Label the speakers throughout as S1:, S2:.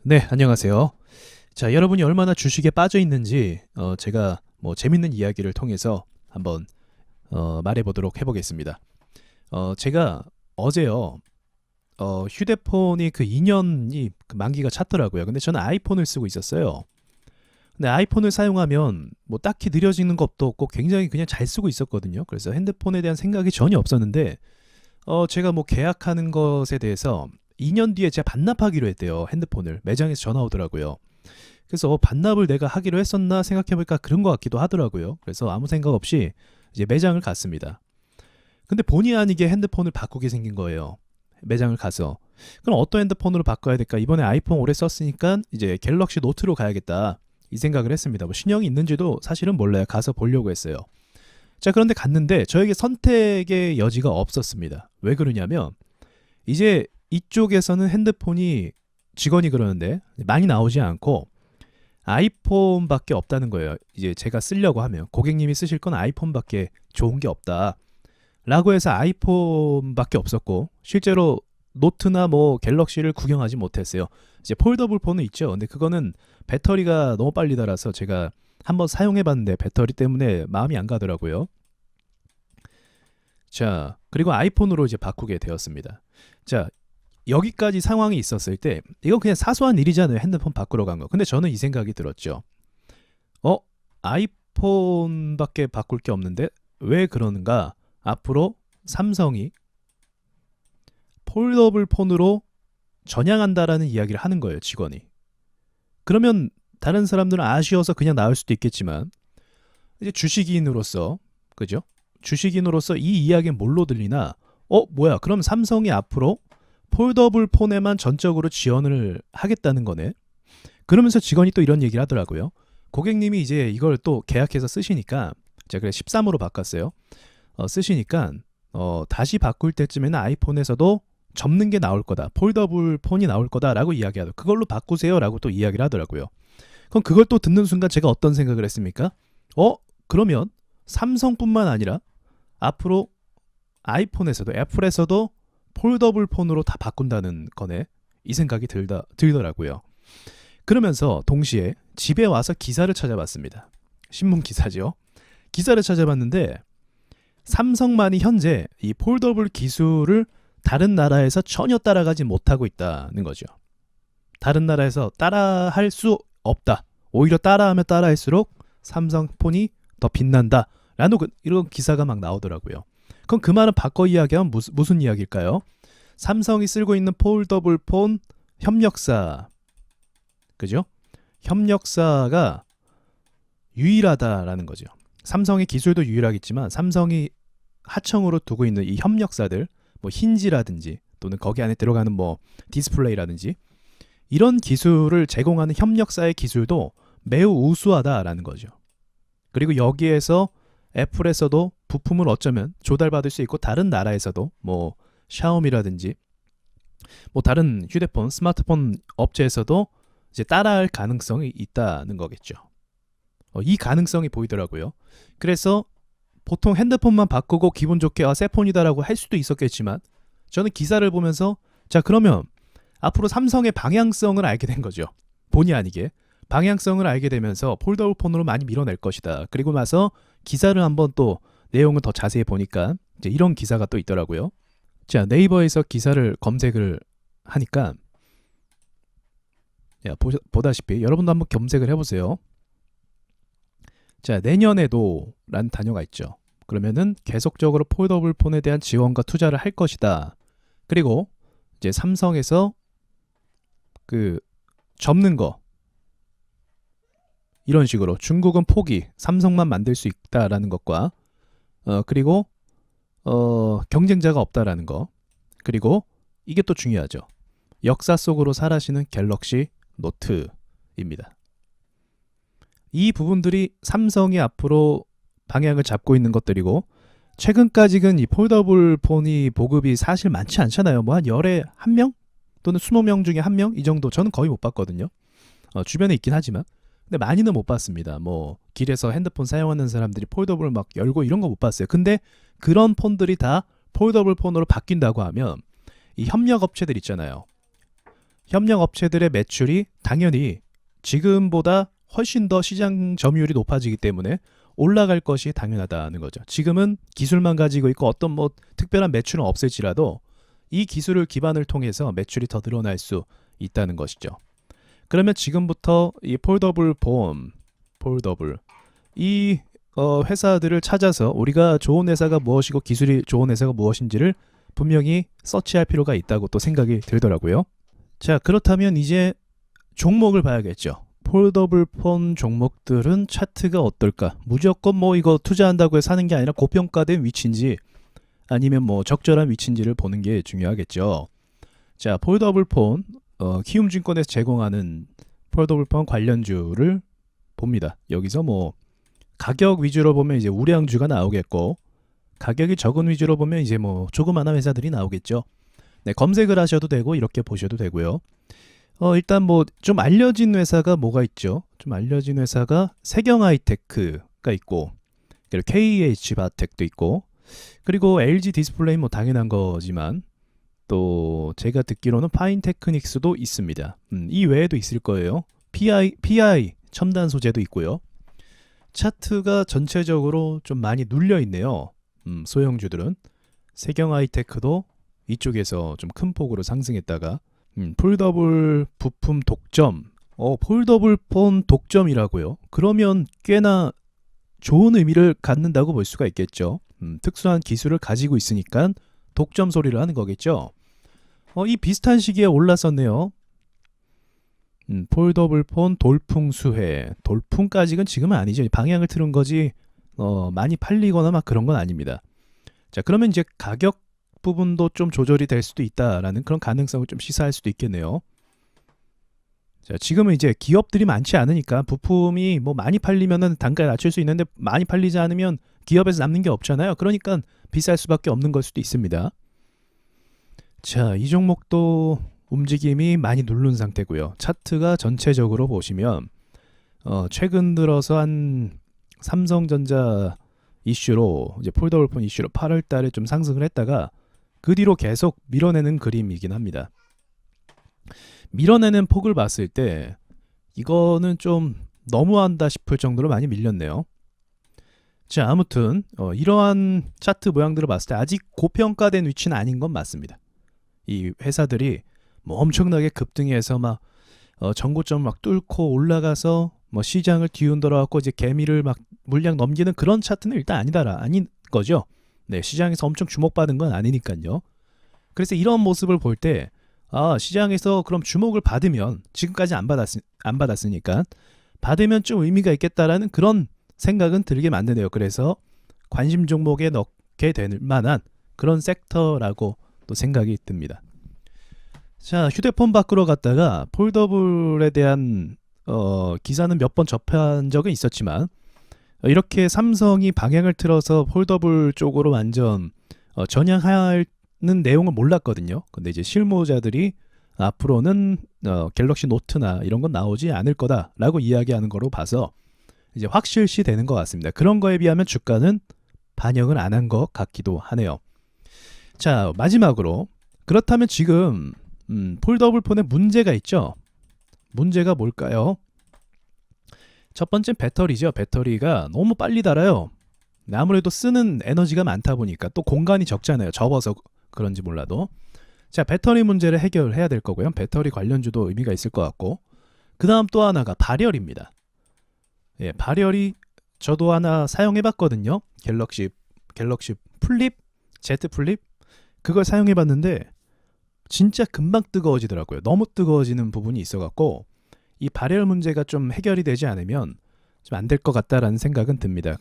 S1: 네, 안녕하세요. 자, 여러분이 얼마나 주식에 빠져 있는지 제가 뭐 재밌는 이야기를 통해서 한번 말해보도록 해보겠습니다. 제가 어제요, 휴대폰이 그 2년이 만기가 찼더라고요. 근데 저는 아이폰을 쓰고 있었어요. 근데 아이폰을 사용하면 뭐 딱히 느려지는 것도 없고 굉장히 그냥 잘 쓰고 있었거든요. 그래서 핸드폰에 대한 생각이 전혀 없었는데 제가 뭐 계약하는 것에 대해서 2년 뒤에 제가 반납하기로 했대요. 핸드폰을 매장에서 전화 오더라고요. 그래서 반납을 내가 하기로 했었나 생각해보니까 그런 것 같기도 하더라고요. 그래서 아무 생각 없이 이제 매장을 갔습니다. 근데 본의 아니게 핸드폰을 바꾸게 생긴 거예요. 매장을 가서. 그럼 어떤 핸드폰으로 바꿔야 될까? 이번에 아이폰 오래 썼으니까 이제 갤럭시 노트로 가야겠다. 이 생각을 했습니다. 뭐 신형이 있는지도 사실은 몰라요. 가서 보려고 했어요. 자, 그런데 갔는데 저에게 선택의 여지가 없었습니다. 왜 그러냐면 이제 이쪽에서는 핸드폰이 직원이 그러는데 많이 나오지 않고 아이폰밖에 없다는 거예요. 이제 제가 쓰려고 하면 고객님이 쓰실 건 아이폰밖에 좋은 게 없다 라고 해서 아이폰밖에 없었고, 실제로 노트나 뭐 갤럭시를 구경하지 못했어요. 이제 폴더블 폰은 있죠. 근데 그거는 배터리가 너무 빨리 닳아서 제가 한번 사용해 봤는데 배터리 때문에 마음이 안 가더라고요. 자, 그리고 아이폰으로 이제 바꾸게 되었습니다. 자, 여기까지 상황이 있었을 때 이거 그냥 사소한 일이잖아요. 핸드폰 바꾸러 간 거. 근데 저는 이 생각이 들었죠. 어? 아이폰밖에 바꿀 게 없는데 왜 그러는가? 앞으로 삼성이 폴더블 폰으로 전향한다라는 이야기를 하는 거예요, 직원이. 그러면 다른 사람들은 아쉬워서 그냥 나올 수도 있겠지만 이제 주식인으로서, 그죠? 주식인으로서 이 이야기는 뭘로 들리나? 뭐야? 그럼 삼성이 앞으로 폴더블 폰에만 전적으로 지원을 하겠다는 거네. 그러면서 직원이 또 이런 얘기를 하더라고요. 고객님이 이제 이걸 또 계약해서 쓰시니까, 제가 그래 13으로 바꿨어요. 쓰시니까 다시 바꿀 때쯤에는 아이폰에서도 접는 게 나올 거다. 폴더블 폰이 나올 거다라고 이야기하더라고요. 그걸로 바꾸세요라고 또 이야기를 하더라고요. 그럼 그걸 또 듣는 순간 제가 어떤 생각을 했습니까? 그러면 삼성뿐만 아니라 앞으로 아이폰에서도 애플에서도 폴더블 폰으로 다 바꾼다는 거네. 이 생각이 들더라고요. 그러면서 동시에 집에 와서 기사를 찾아봤습니다. 신문 기사죠. 기사를 찾아봤는데 삼성만이 현재 이 폴더블 기술을 다른 나라에서 전혀 따라가지 못하고 있다는 거죠. 다른 나라에서 따라할 수 없다. 오히려 따라하면 따라할수록 삼성폰이 더 빛난다. 라는 이런 기사가 막 나오더라고요. 그럼 그 말은 바꿔 이야기하면 무슨 이야기일까요? 삼성이 쓰고 있는 폴더블 폰 협력사, 그죠? 협력사가 유일하다라는 거죠. 삼성의 기술도 유일하겠지만 삼성이 하청으로 두고 있는 이 협력사들, 뭐 힌지라든지 또는 거기 안에 들어가는 뭐 디스플레이라든지 이런 기술을 제공하는 협력사의 기술도 매우 우수하다라는 거죠. 그리고 여기에서 애플에서도 부품을 어쩌면 조달받을 수 있고 다른 나라에서도 뭐 샤오미라든지 뭐 다른 휴대폰, 스마트폰 업체에서도 이제 따라할 가능성이 있다는 거겠죠. 이 가능성이 보이더라고요. 그래서 보통 핸드폰만 바꾸고 기분 좋게 새 폰이다라고 할 수도 있었겠지만 저는 기사를 보면서 자, 그러면 앞으로 삼성의 방향성을 알게 된 거죠. 본의 아니게 방향성을 알게 되면서 폴더블 폰으로 많이 밀어낼 것이다. 그리고 나서 기사를 한번 또 내용을 더 자세히 보니까 이제 이런 기사가 또 있더라고요. 자, 네이버에서 기사를 검색을 하니까 보다시피 여러분도 한번 검색을 해보세요. 자, 내년에도 라는 단어가 있죠. 그러면은 계속적으로 폴더블 폰에 대한 지원과 투자를 할 것이다. 그리고 이제 삼성에서 그 접는 거 이런 식으로 중국은 포기, 삼성만 만들 수 있다라는 것과 그리고 경쟁자가 없다라는 거, 그리고 이게 또 중요하죠. 역사 속으로 사라지는 갤럭시 노트입니다. 이 부분들이 삼성이 앞으로 방향을 잡고 있는 것들이고, 최근까지는 이 폴더블 폰이 보급이 사실 많지 않잖아요. 뭐 한 열에 한 명 또는 20명 중에 한 명 이 정도. 저는 거의 못 봤거든요. 주변에 있긴 하지만 근데 많이는 못 봤습니다. 뭐 길에서 핸드폰 사용하는 사람들이 폴더블 막 열고 이런 거 못 봤어요. 근데 그런 폰들이 다 폴더블 폰으로 바뀐다고 하면 이 협력 업체들 있잖아요. 협력 업체들의 매출이 당연히 지금보다 훨씬 더 시장 점유율이 높아지기 때문에 올라갈 것이 당연하다는 거죠. 지금은 기술만 가지고 있고 어떤 뭐 특별한 매출은 없을지라도 이 기술을 기반을 통해서 매출이 더 늘어날 수 있다는 것이죠. 그러면 지금부터 이 폴더블 폰, 폴더블 이 회사들을 찾아서 우리가 좋은 회사가 무엇이고 기술이 좋은 회사가 무엇인지를 분명히 서치할 필요가 있다고 또 생각이 들더라고요. 자, 그렇다면 이제 종목을 봐야겠죠. 폴더블 폰 종목들은 차트가 어떨까? 무조건 뭐 이거 투자한다고 해서 사는 게 아니라 고평가된 위치인지 아니면 뭐 적절한 위치인지를 보는 게 중요하겠죠. 자, 폴더블 폰 키움증권에서 제공하는 폴더블 폰 관련주를 봅니다. 여기서 뭐 가격 위주로 보면 이제 우량주가 나오겠고, 가격이 적은 위주로 보면 이제 뭐 조그마한 회사들이 나오겠죠. 네, 검색을 하셔도 되고 이렇게 보셔도 되고요. 일단 뭐 좀 알려진 회사가 뭐가 있죠? 좀 알려진 회사가 세경하이테크가 있고, 그리고 KH바텍도 있고, 그리고 LG 디스플레이 뭐 당연한 거지만 또 제가 듣기로는 파인테크닉스도 있습니다. 이 외에도 있을 거예요. PI 첨단 소재도 있고요. 차트가 전체적으로 좀 많이 눌려 있네요. 소형주들은 세경하이테크도 이쪽에서 좀 큰 폭으로 상승했다가 폴더블 부품 독점, 폴더블 폰 독점이라고요. 그러면 꽤나 좋은 의미를 갖는다고 볼 수가 있겠죠. 특수한 기술을 가지고 있으니까 독점 소리를 하는 거겠죠. 이 비슷한 시기에 올랐었네요. 폴더블 폰 돌풍 수혜. 돌풍까지는 지금은 아니죠. 방향을 틀은 거지 많이 팔리거나 막 그런 건 아닙니다. 자, 그러면 이제 가격 부분도 좀 조절이 될 수도 있다라는 그런 가능성을 좀 시사할 수도 있겠네요. 자, 지금은 이제 기업들이 많지 않으니까 부품이 뭐 많이 팔리면은 단가를 낮출 수 있는데 많이 팔리지 않으면 기업에서 남는 게 없잖아요. 그러니까 비쌀 수밖에 없는 걸 수도 있습니다. 자, 이 종목도 움직임이 많이 누른 상태고요. 차트가 전체적으로 보시면 최근 들어서 한 삼성전자 이슈로 이제 폴더블폰 이슈로 8월 달에 좀 상승을 했다가 그 뒤로 계속 밀어내는 그림이긴 합니다. 밀어내는 폭을 봤을 때 이거는 좀 너무한다 싶을 정도로 많이 밀렸네요. 자, 아무튼 이러한 차트 모양들을 봤을 때 아직 고평가된 위치는 아닌 건 맞습니다. 이 회사들이 뭐 엄청나게 급등해서 막 전고점을 막 뚫고 올라가서 뭐 시장을 뒤흔들어 갖고 이제 개미를 막 물량 넘기는 그런 차트는 일단 아닌 거죠. 네, 시장에서 엄청 주목받은 건 아니니까요. 그래서 이런 모습을 볼 때 시장에서 그럼 주목을 받으면 지금까지 안 받았으니까 받으면 좀 의미가 있겠다라는 그런 생각은 들게 만드네요. 그래서 관심 종목에 넣게 될 만한 그런 섹터라고 또 생각이 듭니다. 자, 휴대폰 밖으로 갔다가 폴더블에 대한 기사는 몇 번 접한 적은 있었지만 이렇게 삼성이 방향을 틀어서 폴더블 쪽으로 완전 전향하는 내용을 몰랐거든요. 근데 이제 실무자들이 앞으로는 갤럭시 노트나 이런 건 나오지 않을 거다라고 이야기하는 거로 봐서 이제 확실시 되는 것 같습니다. 그런 거에 비하면 주가는 반영을 안 한 것 같기도 하네요. 자, 마지막으로 그렇다면 지금 폴더블 폰에 문제가 있죠. 문제가 뭘까요? 첫 번째 배터리죠. 배터리가 너무 빨리 닳아요. 아무래도 쓰는 에너지가 많다 보니까 또 공간이 적잖아요. 접어서 그런지 몰라도. 자, 배터리 문제를 해결해야 될 거고요. 배터리 관련주도 의미가 있을 것 같고, 그 다음 또 하나가 발열입니다. 예, 발열이 저도 하나 사용해봤거든요. 갤럭시 플립, Z 플립 그걸 사용해봤는데 진짜 금방 뜨거워지더라고요. 너무 뜨거워지는 부분이 있어갖고 이 발열 문제가 좀 해결이 되지 않으면 좀 안 될 것 같다라는 생각은 듭니다.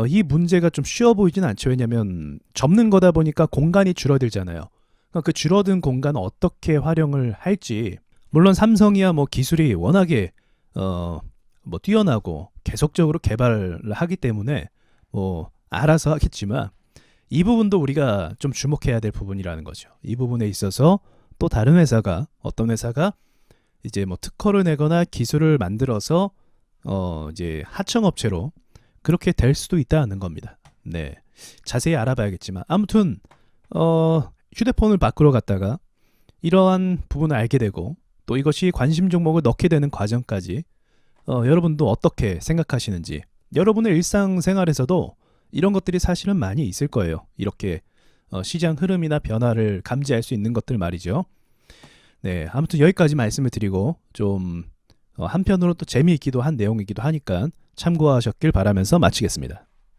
S1: 이 문제가 좀 쉬워 보이진 않죠. 왜냐하면 접는 거다 보니까 공간이 줄어들잖아요. 그러니까 그 줄어든 공간 어떻게 활용을 할지, 물론 삼성이야 뭐 기술이 워낙에 뭐 뛰어나고 계속적으로 개발을 하기 때문에 뭐 알아서 하겠지만 이 부분도 우리가 좀 주목해야 될 부분이라는 거죠. 이 부분에 있어서 또 다른 회사가 어떤 회사가 이제 뭐 특허를 내거나 기술을 만들어서 이제 하청업체로 그렇게 될 수도 있다는 겁니다. 네, 자세히 알아봐야겠지만 아무튼 휴대폰을 바꾸러 갔다가 이러한 부분을 알게 되고 또 이것이 관심 종목을 넣게 되는 과정까지 여러분도 어떻게 생각하시는지, 여러분의 일상생활에서도 이런 것들이 사실은 많이 있을 거예요. 이렇게 시장 흐름이나 변화를 감지할 수 있는 것들 말이죠. 네, 아무튼 여기까지 말씀을 드리고 좀 한편으로 또 재미있기도 한 내용이기도 하니까 참고하셨길 바라면서 마치겠습니다.